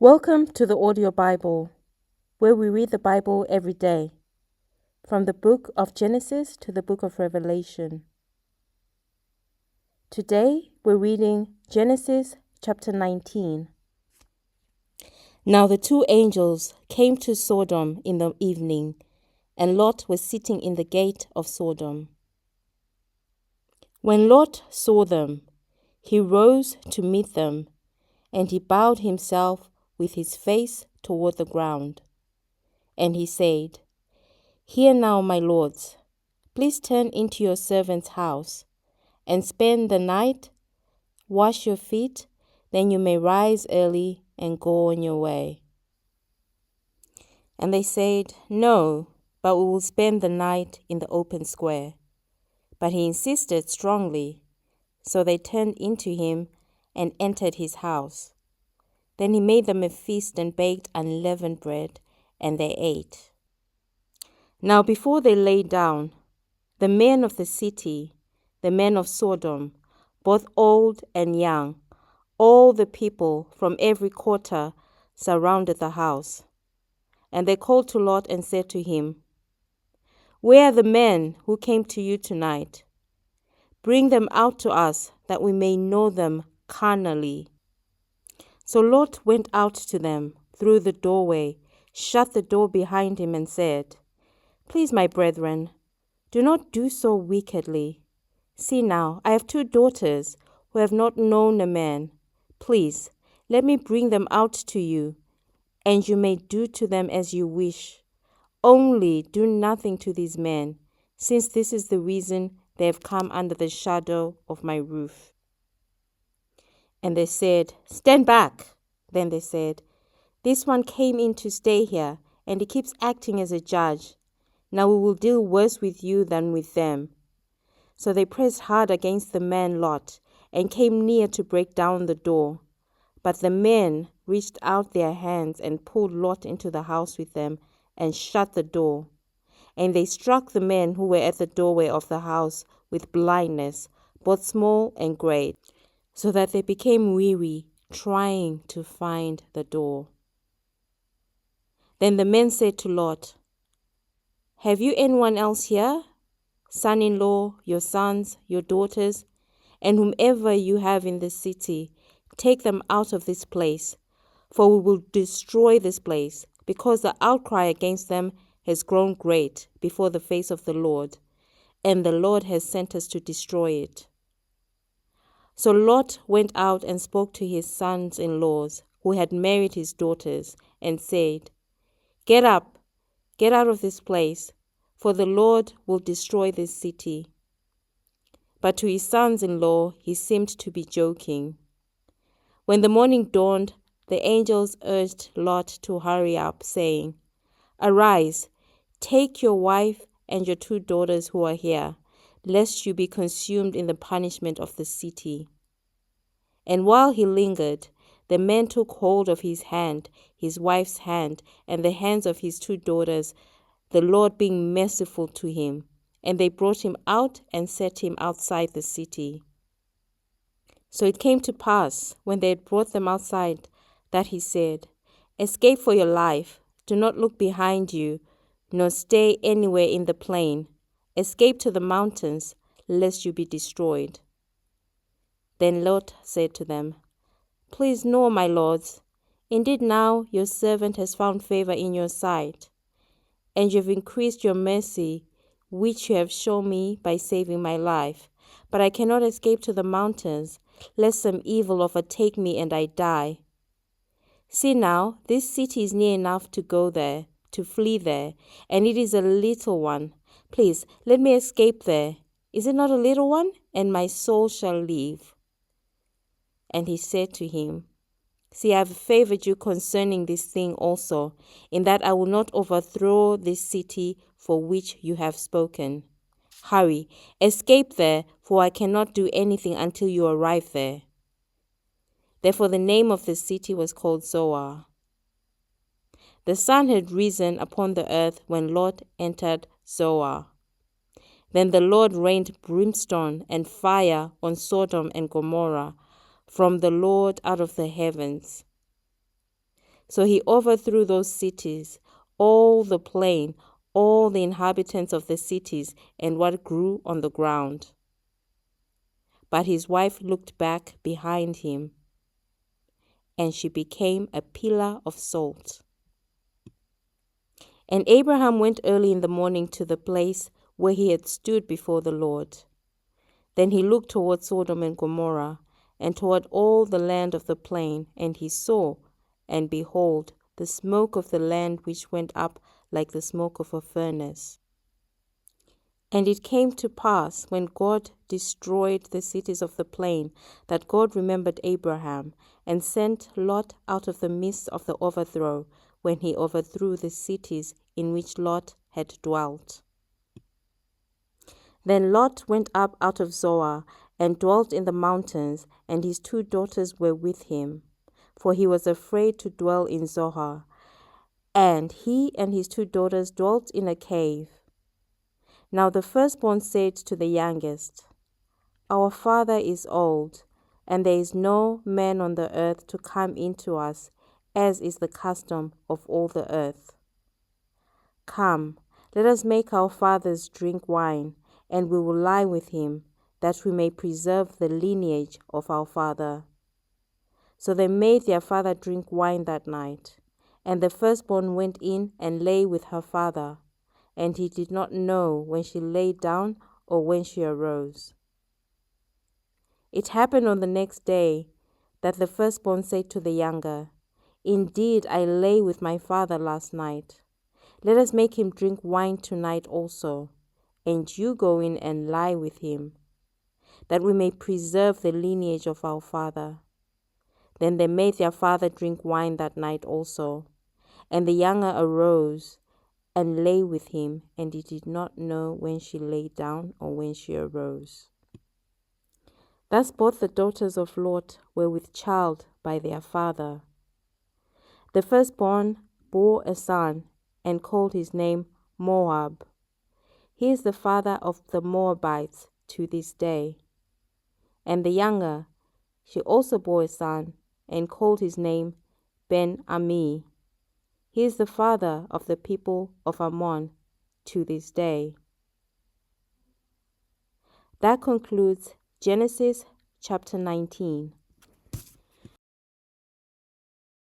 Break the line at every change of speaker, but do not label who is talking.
Welcome to the Audio Bible, where we read the Bible every day, from the book of Genesis to the book of Revelation. Today we're reading Genesis chapter 19. Now the two angels came to Sodom in the evening, and Lot was sitting in the gate of Sodom. When Lot saw them, he rose to meet them, and he bowed himself with his face toward the ground. And he said, "Hear now, my lords, please turn into your servant's house, and spend the night, wash your feet, then you may rise early and go on your way." And they said, "No, but we will spend the night in the open square." But he insisted strongly, so they turned into him and entered his house. Then he made them a feast and baked unleavened bread, and they ate. Now before they lay down, the men of the city, the men of Sodom, both old and young, all the people from every quarter surrounded the house. And they called to Lot and said to him, "Where are the men who came to you tonight? Bring them out to us, that we may know them carnally." So Lot went out to them through the doorway, shut the door behind him, and said, "Please, my brethren, do not do so wickedly. See now, I have two daughters who have not known a man. Please, let me bring them out to you, and you may do to them as you wish. Only do nothing to these men, since this is the reason they have come under the shadow of my roof." And they said, "Stand back." Then they said, "This one came in to stay here, and he keeps acting as a judge. Now we will deal worse with you than with them." So they pressed hard against the man Lot, and came near to break down the door. But the men reached out their hands and pulled Lot into the house with them, and shut the door. And they struck the men who were at the doorway of the house with blindness, both small and great, so that they became weary, trying to find the door. Then the men said to Lot, "Have you anyone else here? Son-in-law, your sons, your daughters, and whomever you have in the city, take them out of this place, for we will destroy this place, because the outcry against them has grown great before the face of the Lord, and the Lord has sent us to destroy it." So Lot went out and spoke to his sons-in-laws, who had married his daughters, and said, "Get up, get out of this place, for the Lord will destroy this city." But to his sons-in-law he seemed to be joking. When the morning dawned, the angels urged Lot to hurry up, saying, "Arise, take your wife and your two daughters who are here, lest you be consumed in the punishment of the city." And while he lingered, the men took hold of his hand, his wife's hand, and the hands of his two daughters, the Lord being merciful to him. And they brought him out and set him outside the city. So it came to pass, when they had brought them outside, that he said, "Escape for your life. Do not look behind you, nor stay anywhere in the plain. Escape to the mountains, lest you be destroyed." Then Lot said to them, "Please know, my lords, indeed now your servant has found favor in your sight, and you have increased your mercy, which you have shown me by saving my life. But I cannot escape to the mountains, lest some evil overtake me and I die. See now, this city is near enough to go there, to flee there, and it is a little one. Please, let me escape there. Is it not a little one? And my soul shall live." And he said to him, "See, I have favored you concerning this thing also, in that I will not overthrow this city for which you have spoken. Hurry, escape there, for I cannot do anything until you arrive there." Therefore the name of the city was called Zoar. The sun had risen upon the earth when Lot entered Zoar. Then the Lord rained brimstone and fire on Sodom and Gomorrah from the Lord out of the heavens. So he overthrew those cities, all the plain, all the inhabitants of the cities, and what grew on the ground. But his wife looked back behind him, and she became a pillar of salt. And Abraham went early in the morning to the place where he had stood before the Lord. Then he looked toward Sodom and Gomorrah, and toward all the land of the plain, and he saw, and behold, the smoke of the land which went up like the smoke of a furnace. And it came to pass, when God destroyed the cities of the plain, that God remembered Abraham, and sent Lot out of the midst of the overthrow, when he overthrew the cities in which Lot had dwelt. Then Lot went up out of Zoar, and dwelt in the mountains, and his 2 daughters were with him, for he was afraid to dwell in Zoar. And he and his 2 daughters dwelt in a cave. Now the firstborn said to the youngest, Our father is old, and there is no man on the earth to come in to us, as is the custom of all the earth. Come, let us make our fathers drink wine, and we will lie with him, that we may preserve the lineage of our father. So they made their father drink wine that night. And the firstborn went in and lay with her father, and he did not know when she lay down or when she arose. It happened on the next day that the firstborn said to the younger, Indeed, I lay with my father last night. Let us make him drink wine tonight also, and you go in and lie with him, that we may preserve the lineage of our father. Then they made their father drink wine that night also, and the younger arose and lay with him, and he did not know when she lay down or when she arose. Thus both the daughters of Lot were with child by their father. The firstborn bore a son, and called his name Moab. He is the father of the Moabites to this day. And the younger, she also bore a son, and called his name Ben-Ami. He is the father of the people of Ammon to this day. That concludes Genesis chapter 19.